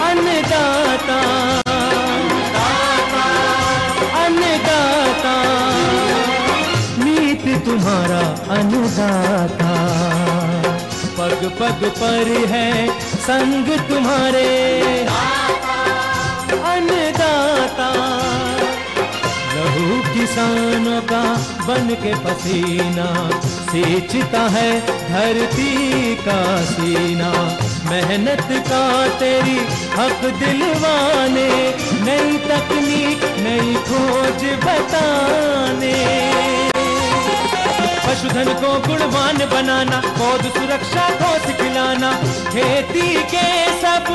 अन्नदाता, अन्नदाता, नीत तुम्हारा अन्नदाता, पग पग पर है संग तुम्हारे अन्नदाता। लहू किसानों का बन के पसीना सींचता है धरती का सीना, मेहनत का तेरी हक दिलवाने, नई तकनीक नई खोज बताने। पशुधन को गुणवान बनाना, पौध सुरक्षा को सिखलाना, खेती के सब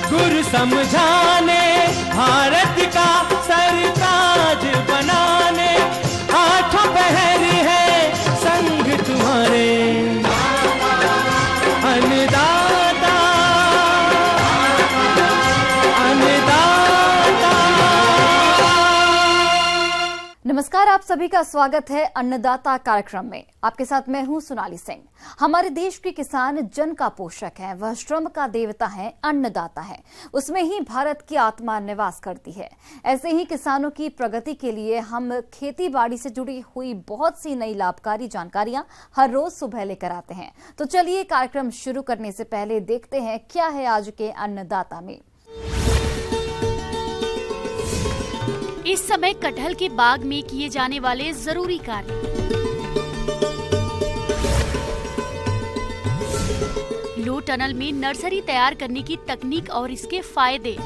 गुर समझाने, भारत का सरताज बनाने, आठों पहर है संग तुम्हारे अन्नदाता, अन्नदाता। नमस्कार, आप सभी का स्वागत है अन्नदाता कार्यक्रम में। आपके साथ मैं हूं सोनाली सिंह। हमारे देश के किसान जन का पोषक है, वह श्रम का देवता है, अन्नदाता है। उसमें ही भारत की आत्मा निवास करती है। ऐसे ही किसानों की प्रगति के लिए हम खेती बाड़ी से जुड़ी हुई बहुत सी नई लाभकारी जानकारियां हर रोज सुबह लेकर आते हैं। तो चलिए कार्यक्रम शुरू करने से पहले देखते हैं क्या है आज के अन्नदाता में। इस समय कटहल के बाग में किए जाने वाले जरूरी कार्य। लो टनल में नर्सरी तैयार करने की तकनीक और इसके फायदे।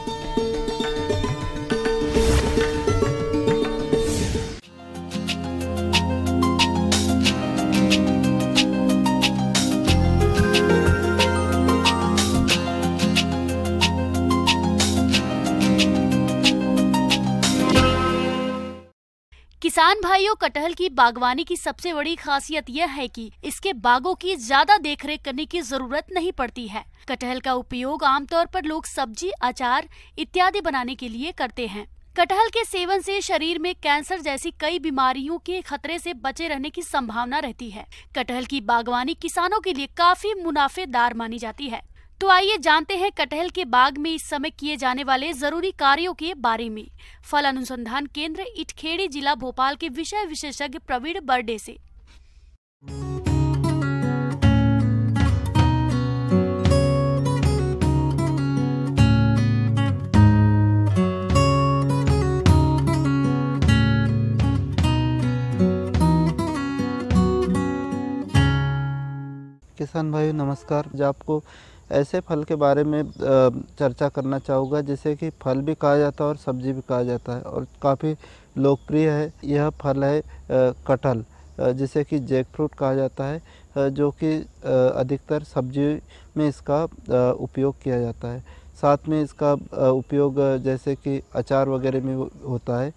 किसान भाइयों, कटहल की बागवानी की सबसे बड़ी खासियत यह है कि इसके बागों की ज्यादा देखरेख करने की जरूरत नहीं पड़ती है। कटहल का उपयोग आमतौर पर लोग सब्जी, अचार इत्यादि बनाने के लिए करते हैं। कटहल के सेवन से शरीर में कैंसर जैसी कई बीमारियों के खतरे से बचे रहने की संभावना रहती है। कटहल की बागवानी किसानों के लिए काफी मुनाफेदार मानी जाती है। तो आइए जानते हैं कटहल के बाग में इस समय किए जाने वाले जरूरी कार्यों के बारे में। फल अनुसंधान केंद्र इटखेड़ी, जिला भोपाल के विषय विशेषज्ञ प्रवीण बर्डे से। किसान भाइयों नमस्कार। जो आपको ऐसे फल के बारे में चर्चा करना चाहूँगा जिसे कि फल भी कहा जाता है और सब्जी भी कहा जाता है और काफ़ी लोकप्रिय है। यह फल है कटहल, जिसे कि जैक फ्रूट कहा जाता है, जो कि अधिकतर सब्जी में इसका उपयोग किया जाता है। साथ में इसका उपयोग जैसे कि अचार वगैरह में होता है।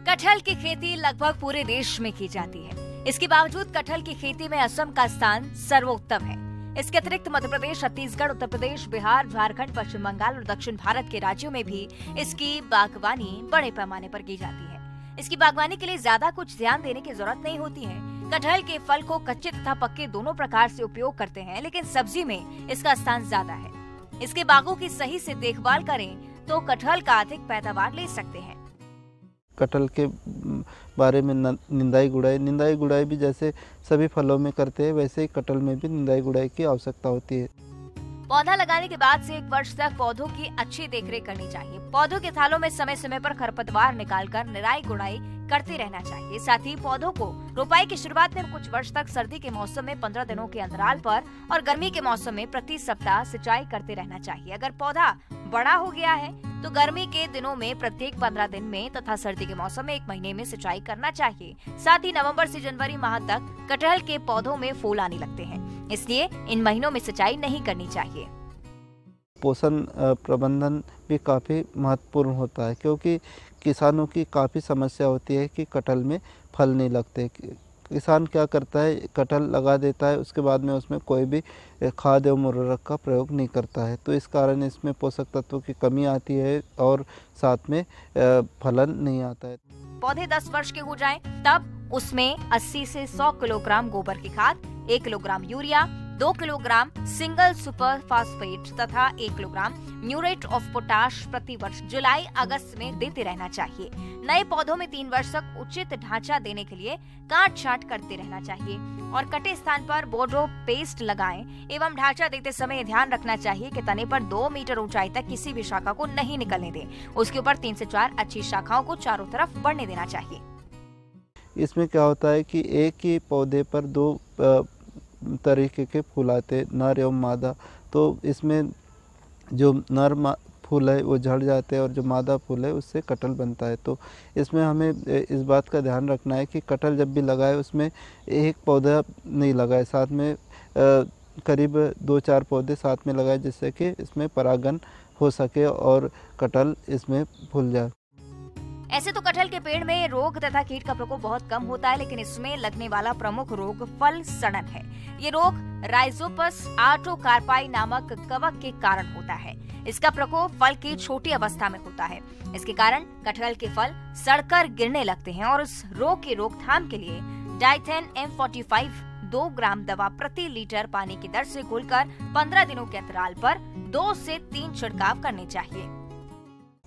कटहल की खेती लगभग पूरे देश में की जाती है। इसके बावजूद कटहल की खेती में असम का स्थान सर्वोत्तम है। इसके अतिरिक्त मध्य प्रदेश, छत्तीसगढ़, उत्तर प्रदेश, बिहार, झारखंड, पश्चिम बंगाल और दक्षिण भारत के राज्यों में भी इसकी बागवानी बड़े पैमाने पर की जाती है। इसकी बागवानी के लिए ज्यादा कुछ ध्यान देने की जरूरत नहीं होती है। कटहल के फल को कच्चे तथा पक्के दोनों प्रकार से उपयोग करते हैं, लेकिन सब्जी में इसका स्थान ज्यादा है। इसके बागों की सही से देखभाल करें तो कटहल का अधिक पैदावार ले सकते हैं। कटहल के बारे में निंदाई गुड़ाई भी जैसे सभी फलों में करते हैं, वैसे ही कटहल में भी निंदाई गुड़ाई की आवश्यकता होती है। पौधा लगाने के बाद से 1 वर्ष तक पौधों की अच्छी देखरेख करनी चाहिए। पौधों के थालों में समय समय पर खरपतवार निकालकर निराई गुड़ाई करते रहना चाहिए। साथ ही पौधों को रोपाई की शुरुआत में कुछ वर्ष तक सर्दी के मौसम में 15 दिनों के अंतराल पर और गर्मी के मौसम में प्रति सप्ताह सिंचाई करते रहना चाहिए। अगर पौधा बड़ा हो गया है तो गर्मी के दिनों में प्रत्येक 15 दिन में तथा सर्दी के मौसम में 1 महीने में सिंचाई करना चाहिए। साथ ही नवंबर से जनवरी माह तक कटहल के पौधों में फूल आने लगते हैं, इसलिए इन महीनों में सिंचाई नहीं करनी चाहिए। पोषण प्रबंधन भी काफ़ी महत्वपूर्ण होता है, क्योंकि किसानों की काफ़ी समस्या होती है कि कटहल में फल नहीं लगते। किसान क्या करता है, कटहल लगा देता है, उसके बाद में उसमें कोई भी खाद एवं उर्वरक का प्रयोग नहीं करता है, तो इस कारण इसमें पोषक तत्वों की कमी आती है और साथ में फलन नहीं आता है। पौधे 10 वर्ष के हो जाएं, तब उसमें 80 से 100 किलोग्राम गोबर की खाद, 1 kilogram urea, 2 kilogram single super phosphate तथा 1 किलोग्राम म्यूरेट ऑफ पोटाश प्रति वर्ष जुलाई अगस्त में देते रहना चाहिए। नए पौधों में 3 वर्ष तक उचित ढांचा देने के लिए काट छांट करते रहना चाहिए और कटे स्थान पर बोर्डो पेस्ट लगाएं एवं ढांचा देते समय ध्यान रखना चाहिए कि तने पर 2 मीटर ऊंचाई तक किसी भी शाखा को नहीं निकलने दें। उसके ऊपर 3 से 4 अच्छी शाखाओं को चारों तरफ बढ़ने देना चाहिए। इसमें क्या होता है कि एक ही पौधे पर 2 तरीके के फूल आते, नर एवं मादा। तो इसमें जो नर फूल है वो झड़ जाते हैं और जो मादा फूल है उससे कटहल बनता है। तो इसमें हमें इस बात का ध्यान रखना है कि कटहल जब भी लगाए उसमें एक पौधा नहीं लगाए, साथ में करीब 2-4 पौधे साथ में लगाए, जिससे कि इसमें परागण हो सके और कटहल इसमें फूल जाए। ऐसे तो कटहल के पेड़ में रोग तथा कीट का प्रकोप बहुत कम होता है, लेकिन इसमें लगने वाला प्रमुख रोग फल सड़न है। ये रोग राइजोपस आर्टोकार्पाई नामक कवक के कारण होता है। इसका प्रकोप फल की छोटी अवस्था में होता है। इसके कारण कटहल के फल सड़कर गिरने लगते हैं और इस रोग की रोकथाम के लिए डाइथेन M45 2 ग्राम दवा प्रति लीटर पानी की दर से घोलकर 15 दिनों के अंतराल पर 2 से 3 छिड़काव करने चाहिए।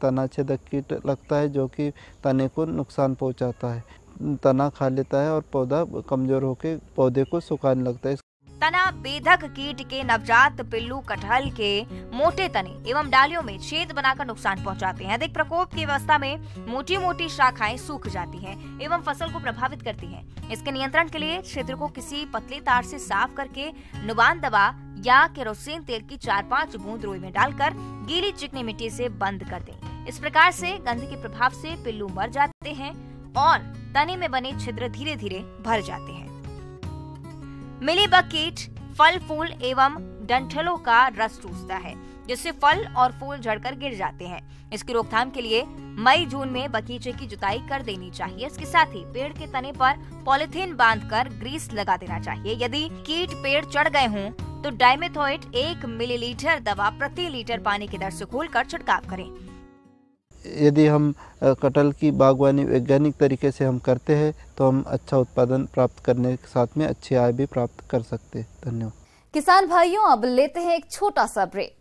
तना छेदक कीट लगता है जो कि तने को नुकसान पहुंचाता है, तना खा लेता है और पौधा कमजोर होकर पौधे को सुखाने लगता है। तना बेधक कीट के नवजात पिल्लू कटहल के मोटे तने एवं डालियों में छेद बनाकर नुकसान पहुंचाते हैं। अधिक प्रकोप की अवस्था में मोटी मोटी शाखाएं सूख जाती हैं एवं फसल को प्रभावित करती हैं। इसके नियंत्रण के लिए क्षेत्र को किसी पतली तार से साफ करके नुबान दवा या केरोसिन तेल की 4-5 बूंद रोई में डालकर गीली चिकनी मिट्टी से बंद कर दें। इस प्रकार से गंध के प्रभाव से पिल्लू मर जाते हैं और तने में बने छिद्र धीरे धीरे भर जाते हैं। मिलीबग कीट फल फूल एवं डंठलों का रस चूसता है, जिससे फल और फूल झड़कर गिर जाते हैं। इसकी रोकथाम के लिए मई-जून में बगीचे की जुताई कर देनी चाहिए। इसके साथ ही पेड़ के तने पर पॉलिथीन बांधकर ग्रीस लगा देना चाहिए। यदि कीट पेड़ चढ़ गए हों तो डाइमेथोएट 1 मिलीलीटर दवा प्रति लीटर पानी की दर से घोलकर छिड़काव करें। यदि हम कटहल की बागवानी वैज्ञानिक तरीके से हम करते हैं तो हम अच्छा उत्पादन प्राप्त करने के साथ में अच्छी आय भी प्राप्त कर सकते हैं। धन्यवाद। किसान भाइयों, अब लेते हैं एक छोटा सा ब्रेक।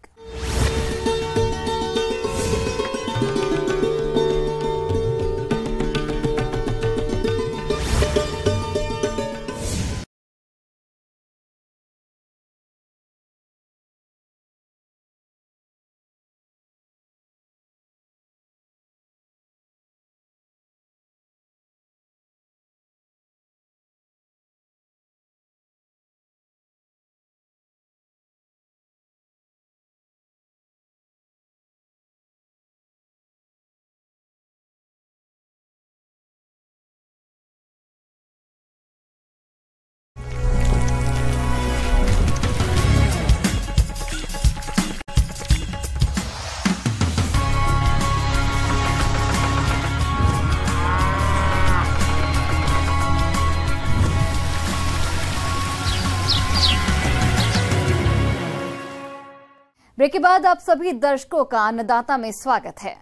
ब्रेक के बाद आप सभी दर्शकों का अन्नदाता में स्वागत है।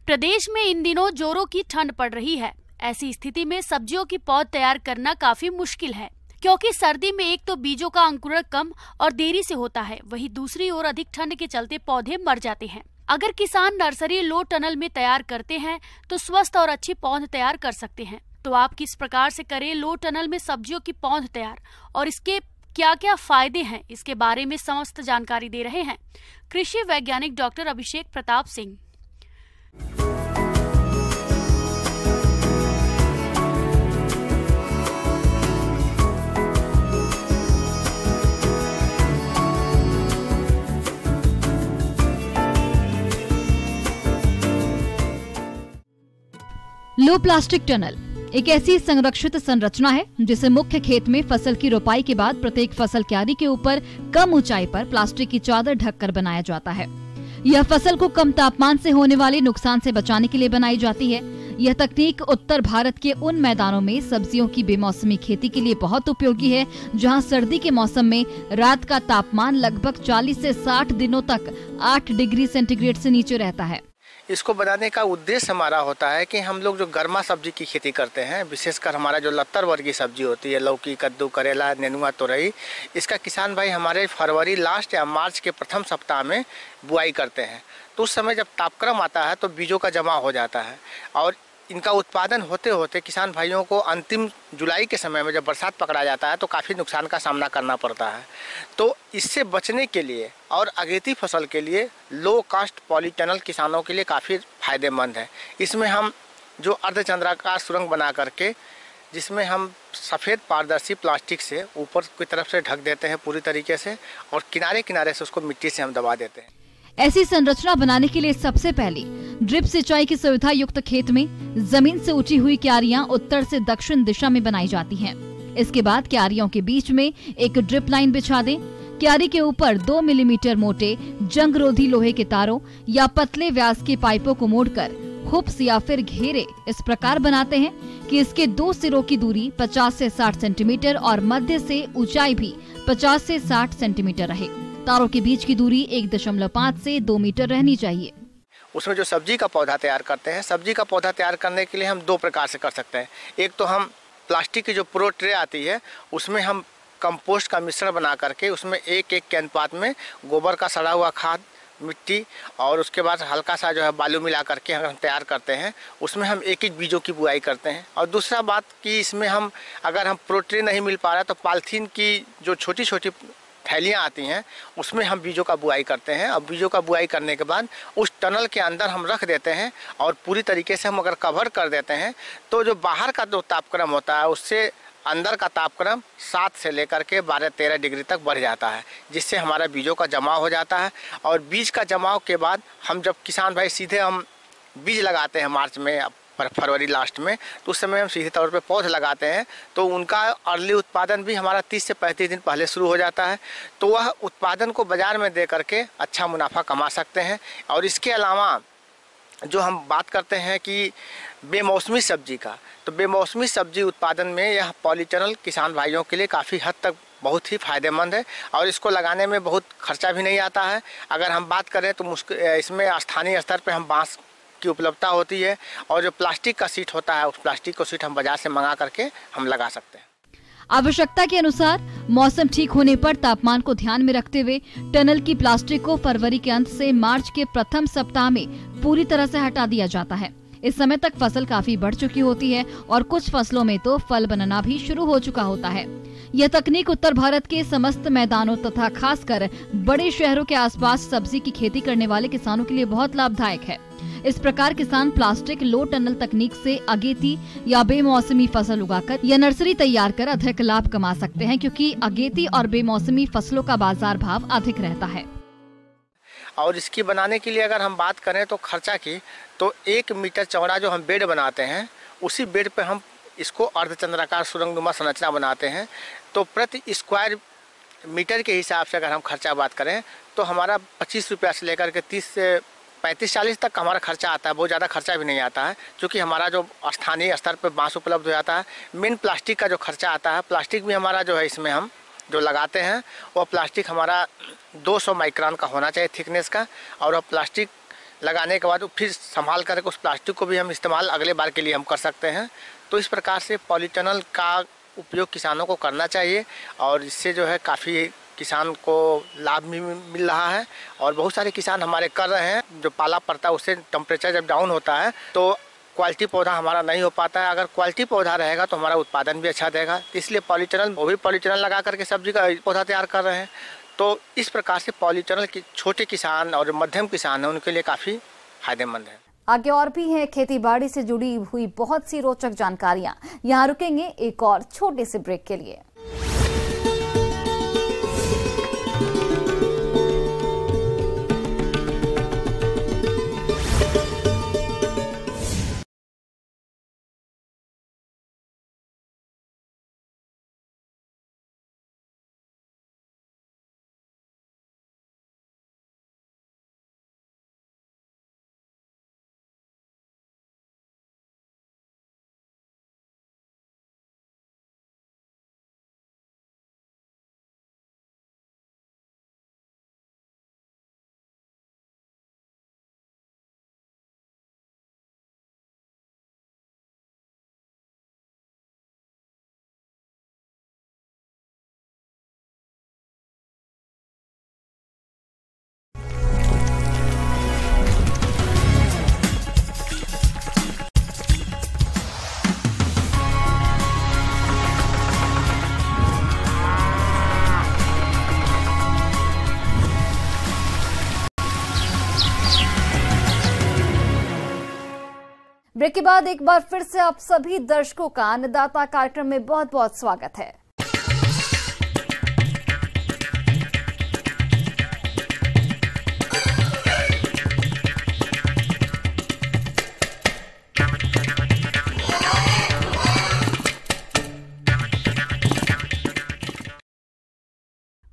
प्रदेश में इन दिनों जोरों की ठंड पड़ रही है। ऐसी स्थिति में सब्जियों की पौध तैयार करना काफी मुश्किल है, क्योंकि सर्दी में एक तो बीजों का अंकुरण कम और देरी से होता है, वहीं दूसरी ओर अधिक ठंड के चलते पौधे मर जाते हैं। अगर किसान नर्सरी लो टनल में तैयार करते हैं तो स्वस्थ और अच्छी पौध तैयार कर सकते हैं। तो आप किस प्रकार से करें लो टनल में सब्जियों की पौध तैयार और इसके क्या क्या फायदे हैं, इसके बारे में समस्त जानकारी दे रहे हैं कृषि वैज्ञानिक doctor Abhishek Pratap Singh. Low plastic tunnel एक ऐसी संरक्षित संरचना है जिसे मुख्य खेत में फसल की रोपाई के बाद प्रत्येक फसल क्यारी के ऊपर कम ऊंचाई पर प्लास्टिक की चादर ढककर बनाया जाता है। यह फसल को कम तापमान से होने वाले नुकसान से बचाने के लिए बनाई जाती है। यह तकनीक उत्तर भारत के उन मैदानों में सब्जियों की बेमौसमी खेती के लिए बहुत उपयोगी है, जहां सर्दी के मौसम में रात का तापमान लगभग 40 से 60 दिनों तक 8 डिग्री सेंटीग्रेड से नीचे रहता है। इसको बनाने का उद्देश्य हमारा होता है कि हम लोग जो गर्मा सब्जी की खेती करते हैं, विशेषकर हमारा जो लत्तर वर्गीय सब्जी होती है, लौकी, कद्दू, करेला, नेनुआ, तोरई, इसका किसान भाई हमारे फरवरी लास्ट या मार्च के प्रथम सप्ताह में बुआई करते हैं। तो उस समय जब तापक्रम आता है तो बीजों का जमा हो जाता है और इनका उत्पादन होते होते किसान भाइयों को अंतिम जुलाई के समय में जब बरसात पकड़ा जाता है तो काफ़ी नुकसान का सामना करना पड़ता है। तो इससे बचने के लिए और अगेती फसल के लिए लो कास्ट पॉलीटनल किसानों के लिए काफ़ी फायदेमंद है। इसमें हम जो अर्धचंद्राकार सुरंग बना करके, जिसमें हम सफ़ेद पारदर्शी प्लास्टिक से ऊपर की तरफ से ढक देते हैं पूरी तरीके से और किनारे किनारे से उसको मिट्टी से हम दबा देते हैं। ऐसी संरचना बनाने के लिए सबसे पहले ड्रिप सिंचाई की सुविधा युक्त खेत में जमीन से उठी हुई क्यारियां उत्तर से दक्षिण दिशा में बनाई जाती हैं। इसके बाद क्यारियों के बीच में एक ड्रिप लाइन बिछा दें। क्यारी के ऊपर 2 मिलीमीटर मोटे जंगरोधी लोहे के तारों या पतले व्यास के पाइपों को मोड़कर हुप्स या फिर घेरे इस प्रकार बनाते हैं कि इसके 2 सिरों की दूरी 50 से 60 सेंटीमीटर और मध्य से ऊंचाई भी 50 से 60 सेंटीमीटर रहे। तारों के बीच की दूरी 1.5 से 2 मीटर रहनी चाहिए। उसमें जो सब्जी का पौधा तैयार करते हैं, सब्जी का पौधा तैयार करने के लिए हम 2 प्रकार से कर सकते हैं। एक तो हम प्लास्टिक की जो प्रो ट्रे आती है उसमें हम कंपोस्ट का मिश्रण बना करके उसमें 1-1 के अनुपात में गोबर का सड़ा हुआ खाद, मिट्टी और उसके बाद हल्का सा जो है बालू मिला करके अगर हम तैयार करते हैं उसमें हम 1-1 बीजों की बुआई करते हैं। और दूसरा बात कि इसमें हम अगर हम प्रो ट्रे नहीं मिल पा रहा तो पॉलीथीन की जो छोटी छोटी थैलियाँ आती हैं उसमें हम बीजों का बुआई करते हैं। और बीजों का बुआई करने के बाद उस टनल के अंदर हम रख देते हैं और पूरी तरीके से हम अगर कवर कर देते हैं तो जो बाहर का जो तापक्रम होता है उससे अंदर का तापक्रम 7 से लेकर के 12-13 डिग्री तक बढ़ जाता है, जिससे हमारा बीजों का जमाव हो जाता है। और बीज का जमाव के बाद हम जब किसान भाई सीधे हम बीज लगाते हैं मार्च में, फरवरी लास्ट में, तो उस समय हम सीधे तौर पे पौध लगाते हैं तो उनका अर्ली उत्पादन भी हमारा 30 से 35 दिन पहले शुरू हो जाता है। तो वह उत्पादन को बाज़ार में दे करके अच्छा मुनाफा कमा सकते हैं। और इसके अलावा जो हम बात करते हैं कि बेमौसमी सब्जी का, तो बेमौसमी सब्जी उत्पादन में यह पॉलीटनल किसान भाइयों के लिए काफ़ी हद तक बहुत ही फायदेमंद है और इसको लगाने में बहुत खर्चा भी नहीं आता है। अगर हम बात करें तो इसमें स्थानीय स्तर पर हम बांस की उपलब्धता होती है और जो प्लास्टिक का सीट होता है उस प्लास्टिक को सीट हम बाजार से मंगा करके हम लगा सकते हैं। आवश्यकता के अनुसार मौसम ठीक होने पर तापमान को ध्यान में रखते हुए टनल की प्लास्टिक को फरवरी के अंत से मार्च के प्रथम सप्ताह में पूरी तरह से हटा दिया जाता है। इस समय तक फसल काफी बढ़ चुकी होती है और कुछ फसलों में तो फल बनना भी शुरू हो चुका होता है। यह तकनीक उत्तर भारत के समस्त मैदानों तथा खासकर बड़े शहरों के आसपास सब्जी की खेती करने वाले किसानों के लिए बहुत लाभदायक है। इस प्रकार किसान प्लास्टिक लो टनल तकनीक से अगेती या बेमौसमी फसल उगाकर या नर्सरी तैयार कर अधिक लाभ कमा सकते हैं, क्योंकि अगेती और बेमौसमी फसलों का बाजार भाव अधिक रहता है। और इसकी बनाने के लिए अगर हम बात करें तो खर्चा की, तो 1 मीटर चौड़ा जो हम बेड बनाते हैं उसी बेड पे हम इसको अर्धचंद्राकार सुरंगनुमा संरचना बनाते हैं। तो प्रति स्क्वायर मीटर के हिसाब से अगर हम खर्चा बात करें तो हमारा 25 रुपया से लेकर के 30 से 35-40 तक हमारा खर्चा आता है। बहुत ज़्यादा खर्चा भी नहीं आता है, क्योंकि हमारा जो स्थानीय स्तर पे बांस उपलब्ध हो जाता है। मेन प्लास्टिक का जो खर्चा आता है, प्लास्टिक भी हमारा जो है इसमें हम जो लगाते हैं वो प्लास्टिक हमारा 200 माइक्रोन का होना चाहिए थिकनेस का। और वह प्लास्टिक लगाने के बाद फिर संभाल कर उस प्लास्टिक को भी हम इस्तेमाल अगले बार के लिए हम कर सकते हैं। तो इस प्रकार से पॉलीटनल का उपयोग किसानों को करना चाहिए और इससे जो है काफ़ी किसान को लाभ भी मिल रहा है। और बहुत सारे किसान हमारे कर रहे हैं। जो पाला पड़ता है उससे टेम्परेचर जब डाउन होता है तो क्वालिटी पौधा हमारा नहीं हो पाता है। अगर क्वालिटी पौधा रहेगा तो हमारा उत्पादन भी अच्छा देगा। तो इसलिए पॉलीटनल, वो भी पॉलीटनल लगा करके सब्जी का पौधा तैयार कर रहे हैं। तो इस प्रकार से पॉलीटनल की छोटे किसान और मध्यम किसान हैं उनके लिए काफ़ी फायदेमंद है। आगे और भी हैं खेती बाड़ी से जुड़ी हुई बहुत सी रोचक जानकारियां। यहाँ रुकेंगे एक और छोटे से ब्रेक के लिए। ब्रेक के बाद एक बार फिर से आप सभी दर्शकों का अन्नदाता कार्यक्रम में बहुत बहुत स्वागत है।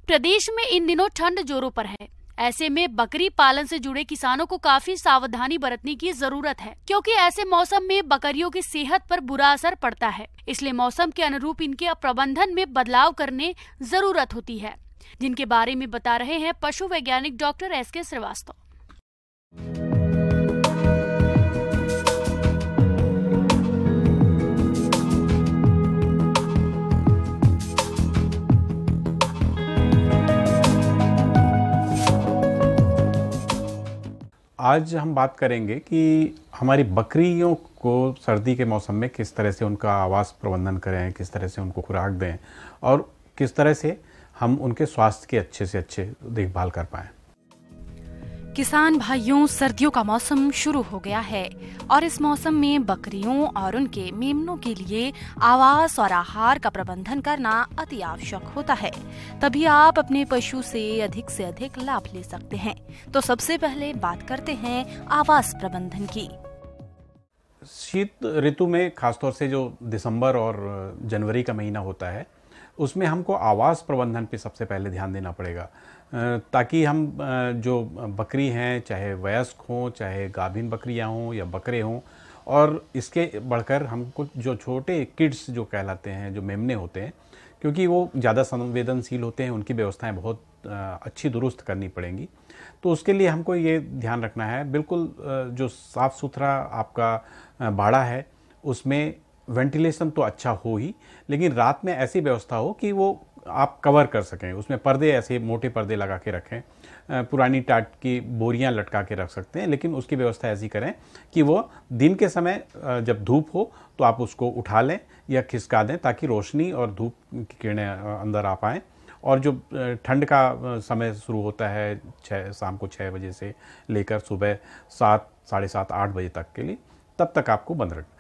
प्रदेश में इन दिनों ठंड जोरों पर है। ऐसे में बकरी पालन से जुड़े किसानों को काफी सावधानी बरतने की जरूरत है, क्योंकि ऐसे मौसम में बकरियों की सेहत पर बुरा असर पड़ता है। इसलिए मौसम के अनुरूप इनके प्रबंधन में बदलाव करने जरूरत होती है, जिनके बारे में बता रहे हैं पशु वैज्ञानिक डॉक्टर एस.के. श्रीवास्तव। आज हम बात करेंगे कि हमारी बकरियों को सर्दी के मौसम में किस तरह से उनका आवास प्रबंधन करें, किस तरह से उनको खुराक दें और किस तरह से हम उनके स्वास्थ्य की अच्छे से अच्छे देखभाल कर पाएं। किसान भाइयों, सर्दियों का मौसम शुरू हो गया है और इस मौसम में बकरियों और उनके मेमनों के लिए आवास और आहार का प्रबंधन करना अति आवश्यक होता है। तभी आप अपने पशु से अधिक लाभ ले सकते हैं। तो सबसे पहले बात करते हैं आवास प्रबंधन की। शीत ऋतु में खासतौर से जो दिसंबर और जनवरी का महीना होता है, उसमें हमको आवास प्रबंधन पे सबसे पहले ध्यान देना पड़ेगा, ताकि हम जो बकरी हैं, चाहे वयस्क हों, चाहे गाभिन बकरियां हों या बकरे हों, और इसके बढ़कर हमको जो छोटे किड्स जो कहलाते हैं, जो मेमने होते हैं, क्योंकि वो ज़्यादा संवेदनशील होते हैं, उनकी व्यवस्थाएं बहुत अच्छी दुरुस्त करनी पड़ेंगी। तो उसके लिए हमको ये ध्यान रखना है, बिल्कुल जो साफ़ सुथरा आपका बाड़ा है उसमें वेंटिलेशन तो अच्छा हो ही, लेकिन रात में ऐसी व्यवस्था हो कि वो आप कवर कर सकें। उसमें पर्दे, ऐसे मोटे पर्दे लगा के रखें, पुरानी टाट की बोरियां लटका के रख सकते हैं, लेकिन उसकी व्यवस्था ऐसी करें कि वो दिन के समय जब धूप हो तो आप उसको उठा लें या खिसका दें, ताकि रोशनी और धूप की किरणें अंदर आ पाएँ। और जो ठंड का समय शुरू होता है शाम को 6 बजे से लेकर सुबह 7, साढ़े 7, 8 बजे तक के लिए, तब तक आपको बंद रखना।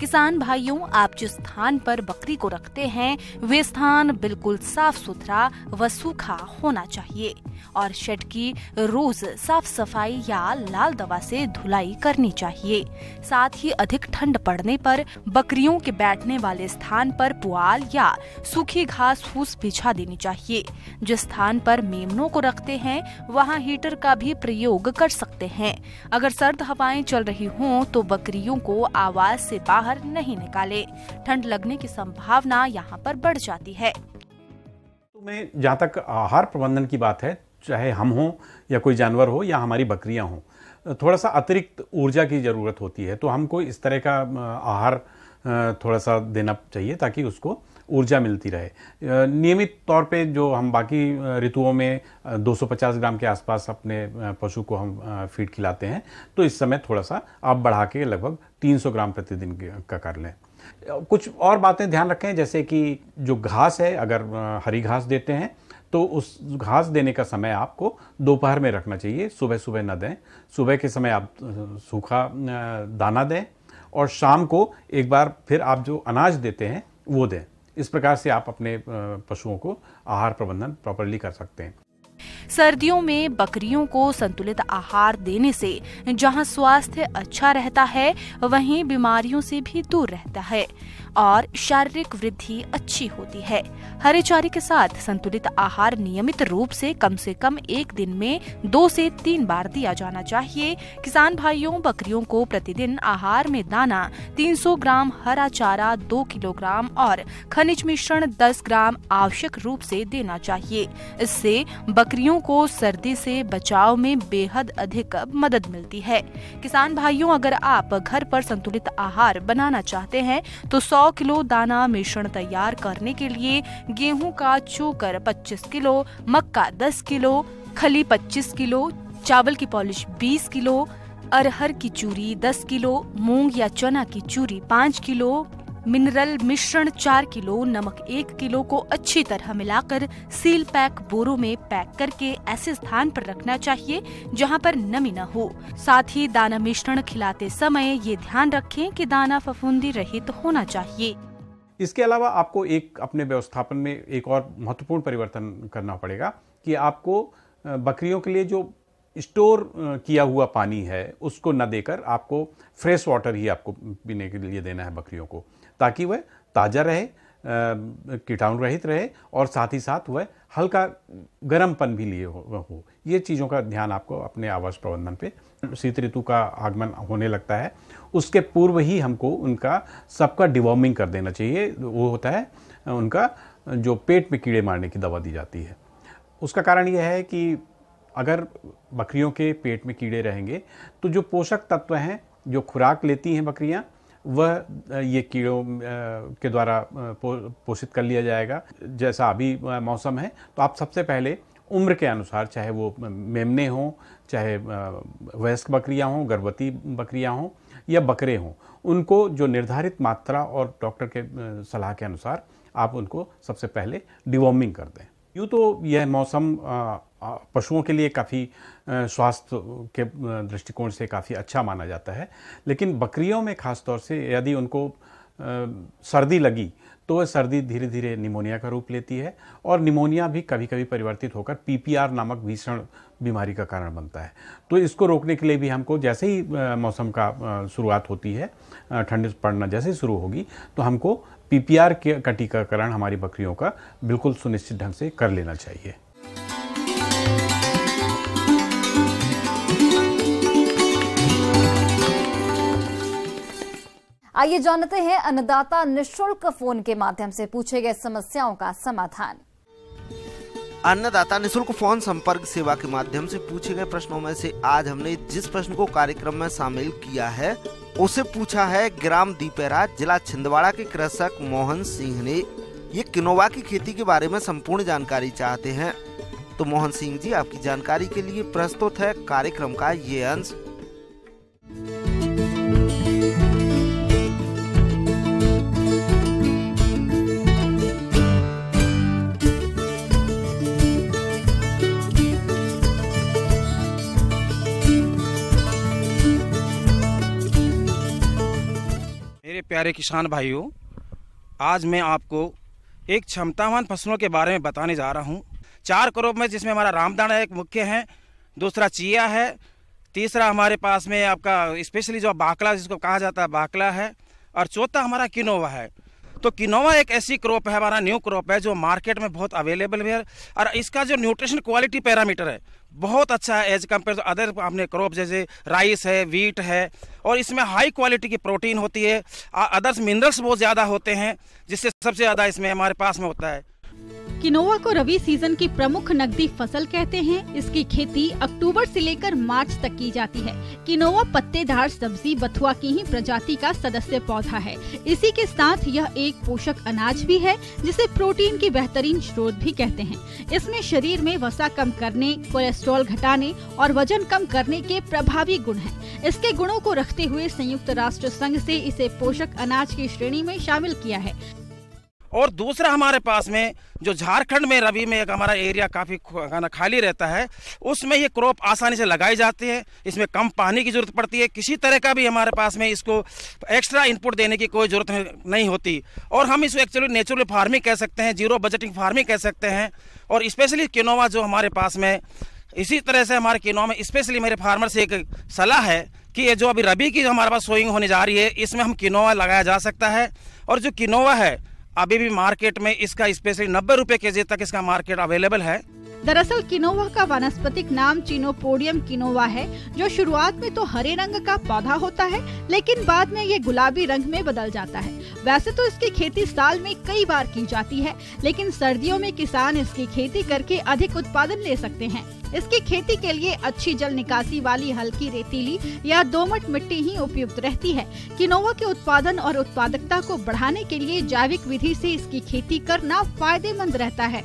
किसान भाइयों, आप जिस स्थान पर बकरी को रखते हैं वे स्थान बिल्कुल साफ सुथरा व सूखा होना चाहिए और शेड की रोज साफ सफाई या लाल दवा से धुलाई करनी चाहिए। साथ ही अधिक ठंड पड़ने पर बकरियों के बैठने वाले स्थान पर पुआल या सूखी घास फूस बिछा देनी चाहिए। जिस स्थान पर मेमनों को रखते हैं वहां हीटर का भी प्रयोग कर सकते हैं। अगर सर्द हवाएं चल रही हों तो बकरियों को आवास से बाहर नहीं निकाले, ठंड लगने की संभावना यहाँ पर बढ़ जाती है। तो मैं जहाँ तक आहार प्रबंधन की बात है, चाहे हम हों या कोई जानवर हो या हमारी बकरियां हों, थोड़ा सा अतिरिक्त ऊर्जा की ज़रूरत होती है। तो हमको इस तरह का आहार थोड़ा सा देना चाहिए ताकि उसको ऊर्जा मिलती रहे। नियमित तौर पे जो हम बाकी ऋतुओं में 250 ग्राम के आसपास अपने पशु को हम फीड खिलाते हैं, तो इस समय थोड़ा सा आप बढ़ा के लगभग 300 ग्राम प्रतिदिन का कर लें। कुछ और बातें ध्यान रखें, जैसे कि जो घास है, अगर हरी घास देते हैं तो उस घास देने का समय आपको दोपहर में रखना चाहिए, सुबह सुबह न दें। सुबह के समय आप सूखा दाना दें और शाम को एक बार फिर आप जो अनाज देते हैं वो दें। इस प्रकार से आप अपने पशुओं को आहार प्रबंधन प्रॉपर्ली कर सकते हैं। सर्दियों में बकरियों को संतुलित आहार देने से जहां स्वास्थ्य अच्छा रहता है वहीं बीमारियों से भी दूर रहता है और शारीरिक वृद्धि अच्छी होती है। हरे चारे के साथ संतुलित आहार नियमित रूप से कम एक दिन में 2 से 3 बार दिया जाना चाहिए। किसान भाइयों, बकरियों को प्रतिदिन आहार में दाना 300 ग्राम, हरा चारा 2 किलोग्राम और खनिज मिश्रण 10 ग्राम आवश्यक रूप से देना चाहिए। इससे बकरियों को सर्दी से बचाव में बेहद अधिक मदद मिलती है। किसान भाइयों, अगर आप घर पर संतुलित आहार बनाना चाहते हैं तो 100 किलो दाना मिश्रण तैयार करने के लिए गेहूं का चोकर 25 किलो, मक्का 10 किलो, खली 25 किलो, चावल की पॉलिश 20 किलो, अरहर की चूरी 10 किलो, मूंग या चना की चूरी 5 किलो, मिनरल मिश्रण 4 किलो, नमक 1 किलो को अच्छी तरह मिलाकर सील पैक बोरों में पैक करके ऐसे स्थान पर रखना चाहिए जहां पर नमी न हो। साथ ही दाना मिश्रण खिलाते समय ये ध्यान रखें कि दाना फफूंदी रहित होना चाहिए। इसके अलावा आपको अपने व्यवस्थापन में एक और महत्वपूर्ण परिवर्तन करना पड़ेगा कि आपको बकरियों के लिए जो स्टोर किया हुआ पानी है उसको न देकर आपको फ्रेश वाटर ही आपको पीने के लिए देना है बकरियों को, ताकि वह ताज़ा रहे, कीटाणु रहित रहे और साथ ही साथ वह हल्का गर्मपन भी लिए हो। ये चीज़ों का ध्यान आपको अपने आवास प्रबंधन पे, शीत ऋतु का आगमन होने लगता है उसके पूर्व ही हमको उनका सबका डिवॉर्मिंग कर देना चाहिए। वो होता है उनका जो पेट में कीड़े मारने की दवा दी जाती है। उसका कारण यह है कि अगर बकरियों के पेट में कीड़े रहेंगे तो जो पोषक तत्व हैं, जो खुराक लेती हैं बकरियां, वह ये कीड़ों के द्वारा पोषित कर लिया जाएगा। जैसा अभी मौसम है तो आप सबसे पहले उम्र के अनुसार, चाहे वो मेमने हों, चाहे वयस्क बकरियां हों, गर्भवती बकरियां हों या बकरे हों, उनको जो निर्धारित मात्रा और डॉक्टर के सलाह के अनुसार आप उनको सबसे पहले डिवॉर्मिंग कर दें। यूँ तो यह मौसम पशुओं के लिए काफ़ी स्वास्थ्य के दृष्टिकोण से काफ़ी अच्छा माना जाता है, लेकिन बकरियों में ख़ास तौर से यदि उनको सर्दी लगी तो वह सर्दी धीरे धीरे निमोनिया का रूप लेती है और निमोनिया भी कभी कभी परिवर्तित होकर पीपीआर नामक भीषण बीमारी का कारण बनता है। तो इसको रोकने के लिए भी हमको जैसे ही मौसम का शुरुआत होती है, ठंड पड़ना जैसे ही शुरू होगी, तो हमको पीपीआर का टीकाकरण हमारी बकरियों का बिल्कुल सुनिश्चित ढंग से कर लेना चाहिए। आइए जानते हैं अन्नदाता निःशुल्क फोन के माध्यम से पूछे गए समस्याओं का समाधान। अन्नदाता निःशुल्क फोन संपर्क सेवा के माध्यम से पूछे गए प्रश्नों में से आज हमने जिस प्रश्न को कार्यक्रम में शामिल किया है उसे पूछा है ग्राम दीपेरा, जिला छिंदवाड़ा के कृषक मोहन सिंह ने। ये किनोवा की खेती के बारे में संपूर्ण जानकारी चाहते हैं। तो मोहन सिंह जी, आपकी जानकारी के लिए प्रस्तुत है कार्यक्रम का ये अंश। प्यारे किसान भाइयों, आज मैं आपको एक क्षमतावान फसलों के बारे में बताने जा रहा हूँ। 4 क्रॉप में, जिसमें हमारा रामदाना एक मुख्य है, दूसरा चिया है, तीसरा हमारे पास में आपका स्पेशली जो बाकला जिसको कहा जाता है बाकला है, और चौथा हमारा किनोवा है। तो किनोवा एक ऐसी क्रॉप है, हमारा न्यू क्रॉप है जो मार्केट में बहुत अवेलेबल है और इसका जो न्यूट्रिशन क्वालिटी पैरामीटर है बहुत अच्छा है एज कम्पेयर टू अदर अपने क्रॉप जैसे राइस है, वीट है, और इसमें हाई क्वालिटी की प्रोटीन होती है। अदर्स मिनरल्स बहुत ज़्यादा होते हैं, जिससे सबसे ज़्यादा इसमें हमारे पास में होता है। किनोवा को रबी सीजन की प्रमुख नकदी फसल कहते हैं। इसकी खेती अक्टूबर से लेकर मार्च तक की जाती है। किनोवा पत्तेदार सब्जी बथुआ की ही प्रजाति का सदस्य पौधा है। इसी के साथ यह एक पोषक अनाज भी है, जिसे प्रोटीन की बेहतरीन स्रोत भी कहते हैं। इसमें शरीर में वसा कम करने, कोलेस्ट्रॉल घटाने और वजन कम करने के प्रभावी गुण हैं। इसके गुणों को रखते हुए संयुक्त राष्ट्र संघ से इसे पोषक अनाज की श्रेणी में शामिल किया है। और दूसरा हमारे पास में जो झारखंड में रबी में एक हमारा एरिया काफ़ी खाली रहता है, उसमें ये क्रॉप आसानी से लगाई जाती है। इसमें कम पानी की जरूरत पड़ती है, किसी तरह का भी हमारे पास में इसको एक्स्ट्रा इनपुट देने की कोई ज़रूरत नहीं होती। और हम इसको एक्चुअली नेचुरल फार्मिंग कह सकते हैं, जीरो बजटिंग फार्मिंग कह सकते हैं। और स्पेशली किनोवा जो हमारे पास में, इसी तरह से हमारे किनोवा में स्पेशली मेरे फार्मर से एक सलाह है कि ये जो अभी रबी की हमारे पास सोइंग होने जा रही है, इसमें हम किनोवा लगाया जा सकता है। और जो किनोवा है अभी भी मार्केट में इसका स्पेशली 90 रुपए केजी तक इसका मार्केट अवेलेबल है। दरअसल किनोवा का वानस्पतिक नाम चिनोपोडियम किनोवा है, जो शुरुआत में तो हरे रंग का पौधा होता है, लेकिन बाद में ये गुलाबी रंग में बदल जाता है। वैसे तो इसकी खेती साल में कई बार की जाती है, लेकिन सर्दियों में किसान इसकी खेती करके अधिक उत्पादन ले सकते हैं। इसकी खेती के लिए अच्छी जल निकासी वाली हल्की रेतीली या दोमट मिट्टी ही उपयुक्त रहती है। किनोवा के उत्पादन और उत्पादकता को बढ़ाने के लिए जैविक विधि से इसकी खेती करना फायदेमंद रहता है।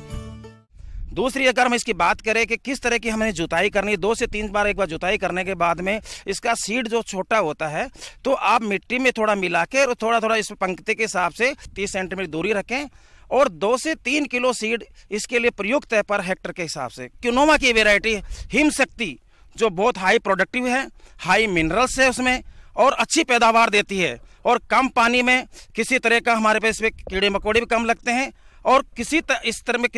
दूसरी अगर हम इसकी बात करें कि किस तरह की हमें जुताई करनी है, 2 से 3 बार एक बार जुताई करने के बाद में इसका सीड जो छोटा होता है तो आप मिट्टी में थोड़ा मिला के और थोड़ा थोड़ा इस पंक्ति के हिसाब से 30 सेंटीमीटर दूरी रखें और 2 से 3 किलो सीड इसके लिए प्रयुक्त है पर हेक्टर के हिसाब से। क्यूनोवा की वेराइटी हिम शक्ति जो बहुत हाई प्रोडक्टिव है, हाई मिनरल्स है उसमें और अच्छी पैदावार देती है और कम पानी में किसी तरह का हमारे पास इसमें कीड़े मकोड़े भी कम लगते हैं और किस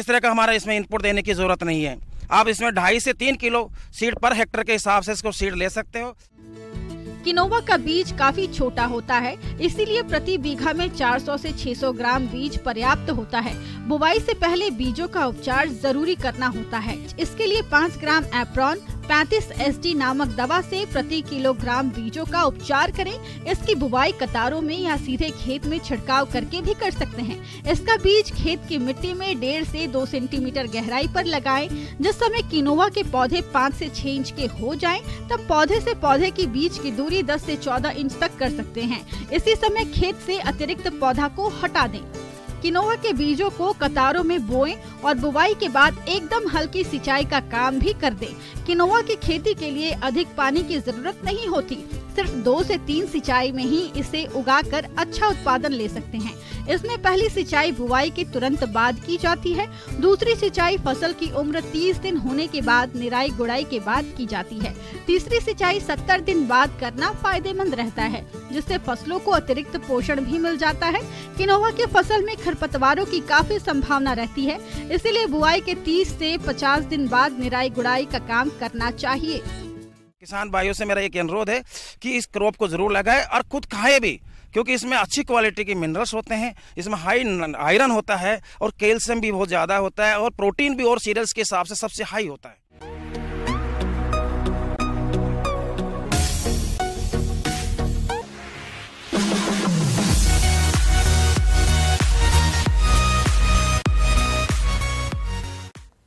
तरह का हमारा इसमें इनपुट देने की जरूरत नहीं है। आप इसमें 2.5 से 3 किलो सीड पर हेक्टर के हिसाब से इसको सीड ले सकते हो। किनोवा का बीज काफी छोटा होता है, इसीलिए प्रति बीघा में 400 से 600 ग्राम बीज पर्याप्त होता है। बुवाई से पहले बीजों का उपचार जरूरी करना होता है। इसके लिए 5 ग्राम एप्रॉन 35 SD नामक दवा से प्रति किलोग्राम बीजों का उपचार करें। इसकी बुवाई कतारों में या सीधे खेत में छिड़काव करके भी कर सकते हैं। इसका बीज खेत की मिट्टी में 1.5 से 2 सेंटीमीटर गहराई पर लगाएं। जिस समय किनोवा के पौधे 5 से 6 इंच के हो जाएं, तब पौधे से पौधे की बीच की दूरी 10 से 14 इंच तक कर सकते हैं। इसी समय खेत से अतिरिक्त पौधा को हटा दें। किनोवा के बीजों को कतारों में बोएं और बुवाई के बाद एकदम हल्की सिंचाई का काम भी कर दें। किनोवा की खेती के लिए अधिक पानी की जरूरत नहीं होती, सिर्फ 2 से 3 सिंचाई में ही इसे उगाकर अच्छा उत्पादन ले सकते हैं। इसमें पहली सिंचाई बुवाई के तुरंत बाद की जाती है। दूसरी सिंचाई फसल की उम्र 30 दिन होने के बाद निराई गुड़ाई के बाद की जाती है। तीसरी सिंचाई 70 दिन बाद करना फायदेमंद रहता है, जिससे फसलों को अतिरिक्त पोषण भी मिल जाता है। किनोवा के फसल में खरपतवारों की काफी संभावना रहती है, इसीलिए बुआई के 30 से 50 दिन बाद निराई गुड़ाई का काम करना चाहिए। किसान भाइयों से मेरा एक अनुरोध है कि इस क्रॉप को जरूर लगाएं और खुद खाएं भी, क्योंकि इसमें अच्छी क्वालिटी के मिनरल्स होते हैं, इसमें हाई आयरन होता है और कैल्शियम भी बहुत ज़्यादा होता है और प्रोटीन भी और सीरियल्स के हिसाब से सबसे हाई होता है।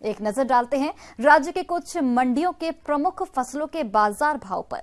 एक नजर डालते हैं राज्य के कुछ मंडियों के प्रमुख फसलों के बाजार भाव पर।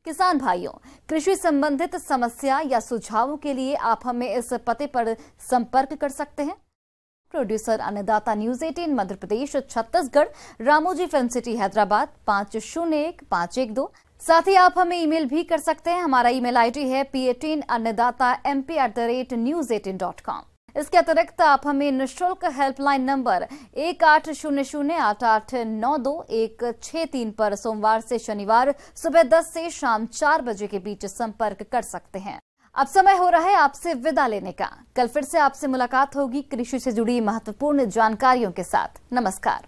किसान भाइयों, कृषि संबंधित समस्या या सुझावों के लिए आप हमें इस पते पर संपर्क कर सकते हैं। प्रोड्यूसर अन्नदाता news 18 Madhya Pradesh Chhattisgarh, Ramoji film city Hyderabad 501512। साथ ही आप हमें ईमेल भी कर सकते हैं। हमारा ईमेल आईडी है p18annadatamp@news18.com। इसके अतिरिक्त आप हमें निःशुल्क हेल्पलाइन नंबर 1800-8892-163 पर सोमवार से शनिवार सुबह 10 से शाम 4 बजे के बीच संपर्क कर सकते हैं। अब समय हो रहा है आपसे विदा लेने का। कल फिर से आपसे मुलाकात होगी कृषि से जुड़ी महत्वपूर्ण जानकारियों के साथ। नमस्कार।